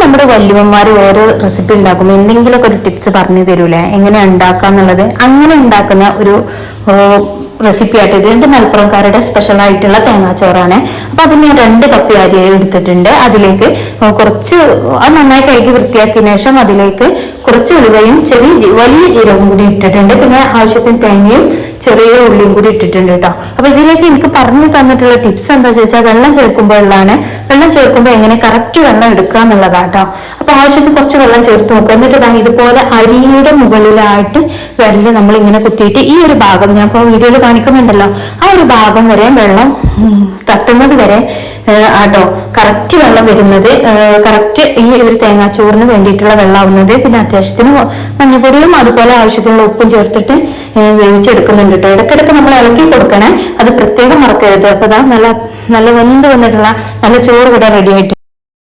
നമ്മുടെ വല്യമ്മമാർ ഓരോ റെസിപ്പി ഉണ്ടാക്കുമ്പോൾ എന്തെങ്കിലുമൊക്കെ ഒരു ടിപ്സ് പറഞ്ഞു തരൂലേ എങ്ങനെ ഉണ്ടാക്കാന്നുള്ളത്. അങ്ങനെ ഉണ്ടാക്കുന്ന ഒരു റെസിപ്പി ആയിട്ട് ഇത് മലപ്പുറംകാരുടെ സ്പെഷ്യൽ ആയിട്ടുള്ള തേങ്ങാച്ചോറാണ്. അപ്പൊ അതിന് ഞാൻ 2 കപ്പ് അരി എടുത്തിട്ടുണ്ട്. അതിലേക്ക് കുറച്ച് അത് നന്നായി കഴുകി വൃത്തിയാക്കിയതിനു ശേഷം അതിലേക്ക് കുറച്ച് ഉലുവയും വലിയ ജീരകവും കൂടി ഇട്ടിട്ടുണ്ട്. പിന്നെ ആവശ്യത്തിന് തേങ്ങയും ചെറിയ ഉള്ളിയും കൂടി ഇട്ടിട്ടുണ്ട് കേട്ടോ. അപ്പൊ ഇതിലേക്ക് എനിക്ക് പറഞ്ഞു തന്നിട്ടുള്ള ടിപ്സ് എന്താ ചോദിച്ചാൽ വെള്ളം ചേർക്കുമ്പോഴുള്ളതാണ്. വെള്ളം ചേർക്കുമ്പോൾ എങ്ങനെ കറക്റ്റ് വെള്ളം എടുക്കുക എന്നുള്ളതാട്ടോ. അപ്പൊ ആവശ്യത്തിന് കുറച്ച് വെള്ളം ചേർത്ത് നോക്കുക. എന്നിട്ട് ഇതുപോലെ അരിയുടെ മുകളിലായിട്ട് വിരല് നമ്മൾ ഇങ്ങനെ കുത്തിയിട്ട് ഈ ഒരു ഭാഗം ഞാൻ ഇപ്പോൾ വീഡിയോയിൽ കാണിക്കുന്നുണ്ടല്ലോ, ആ ഒരു ഭാഗം വരെ വെള്ളം തട്ടുന്നത് വരെ ആട്ടോ കറക്റ്റ് വെള്ളം വരുന്നത്. കറക്റ്റ് ഈ ഒരു തേങ്ങാച്ചോറിന് വേണ്ടിയിട്ടുള്ള വെള്ളമാവുന്നത്. പിന്നെ അത്യാവശ്യത്തിന് മഞ്ഞപ്പൊടിയും അതുപോലെ ആവശ്യത്തിനുള്ള ഉപ്പും ചേർത്തിട്ട് വേവിച്ചെടുക്കുന്നുണ്ട് കേട്ടോ. ഇടയ്ക്കിടയ്ക്ക് നമ്മൾ ഇളക്കി കൊടുക്കണേ, അത് പ്രത്യേകം മറക്കരുത്. അപ്പൊ നല്ല നല്ല വെന്ത് വന്നിട്ടുള്ള നല്ല ചോറ് ഇവിടെ റെഡി ആയിട്ട്